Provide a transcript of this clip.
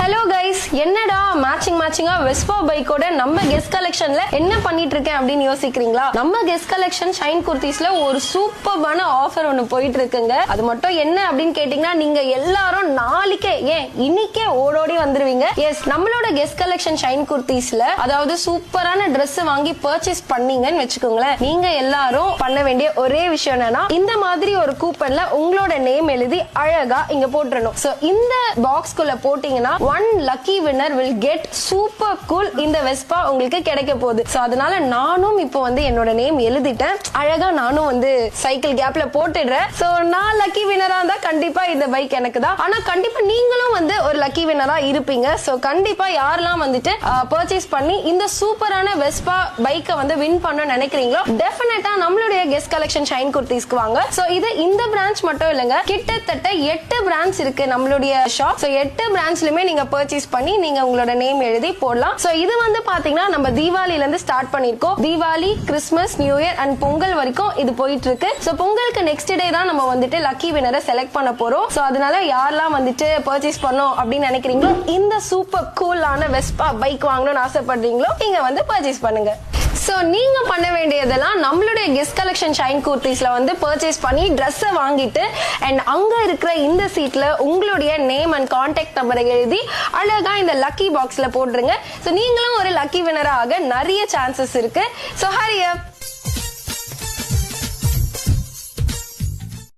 Hello guys, என்னடா மேட்சிங்கா Vespa பைக்கோட நம்ம கெஸ்ட் கலெக்ஷன்ல என்ன பண்ணிட்டு இருக்கேன் அப்படின்னு யோசிக்கிறீங்களா? நம்ம கெஸ்ட் கலெக்ஷன் ஷைன் குர்த்திஸ்ல ஒரு சூப்பர்பான ஆஃபர் ஒன்னு போயிட்டு இருக்குங்க. அது மட்டும் என்ன அப்படின்னு கேட்டீங்கன்னா, நீங்க எல்லாரும் நாளைக்கே இன்னைக்கே ஓடோடி வந்துருவீங்க. எஸ், நம்மளோட கெஸ்ட் கலெக்ஷன் ஷைன் குர்த்திஸ்ல அதாவது சூப்பரான Dress வாங்கி பர்ச்சேஸ் பண்ணீங்கன்னு வச்சுக்கோங்களேன், நீங்க எல்லாரும் பண்ண வேண்டிய ஒரே விஷயம் என்னன்னா, இந்த மாதிரி ஒரு கூப்பன்ல உங்களோட நேம் எழுதி அழகா இங்க போட்டுறணும். சோ இந்த பாக்ஸ்குள்ள போட்டீங்கன்னா one lucky winner will get super cool இந்த வெஸ்பா உங்களுக்கு கிடைக்க போகுது. சோ அதனால நானும் இப்போ வந்து என்னோட நேம் எழுதிட்டேன். அழகா நானும் வந்து சைக்கிள் கேப்ல போட்டுடுறேன். சோ நான் லக்கி வினரா இருந்தா கண்டிப்பா இந்த பைக் எனக்கு தான். ஆனா கண்டிப்பா நீங்களும் வந்து ஒரு லக்கி வினரா இருப்பீங்க. சோ கண்டிப்பா யாரெல்லாம் வந்துட்டு பர்ச்சேஸ் பண்ணி இந்த சூப்பரான வெஸ்பா பைக்கை வந்து வின் பண்ண நினைக்கிறீங்களோ, டெஃபினட்டா நம்மளுடைய கெஸ்ட் கலெக்ஷன் ஷைன் குர்த்திஸ்க்கு வாங்க. சோ இது இந்த பிரான்ச் மட்டும் இல்லங்க, கிட்டத்தட்ட 8 பிரான்ச் இருக்கு நம்மளுடைய ஷாப். சோ 8 பிரான்ச்லயுமே நீங்க பர்ச்சேஸ் பண்ணி நீங்க உங்களோட நேம் எழுதி போடலாம். சோ இது வந்து பாத்தீங்கன்னா நம்ம தீபாவளில இருந்து ஸ்டார்ட் பண்ணிருக்கோம். Deepavali, Christmas, new year and Pongal வரைக்கும் இது போயிட்டு இருக்கு. சோ பொங்கலுக்கு நெக்ஸ்ட் டே தான் நம்ம வந்துட்டு லக்கி வினரை செலக்ட் பண்ண போறோம். சோ அதனால யாரெல்லாம் வந்துட்டு பர்ச்சேஸ் பண்ணோம் அப்படின்னு நினைக்கிறீங்களோ, இந்த சூப்பர் கூலான வெஸ்பா பைக் வாங்கணும்னு ஆசைப்படுறீங்களோ, நீங்க வந்து பர்ச்சேஸ் பண்ணுங்க. சோ நீங்க பண்ண வேண்டியதெல்லாம் நம்மளுடைய கெஸ்ட் கலெக்ஷன் ஷைன் குர்த்திஸ்ல வந்து பர்ச்சேஸ் பண்ணி Dress வாங்கிட்டு அண்ட் அங்க இருக்கிற இந்த சீட்ல உங்களுடைய நேம் அண்ட் கான்டாக்ட் நம்பரை எழுதி அழகா இந்த லக்கி பாக்ஸ்ல போட்டுருங்க. சோ நீங்களும் ஒரு லக்கி வினரா ஆக நிறைய சான்சஸ் இருக்கு. சோ ஹரி அப்.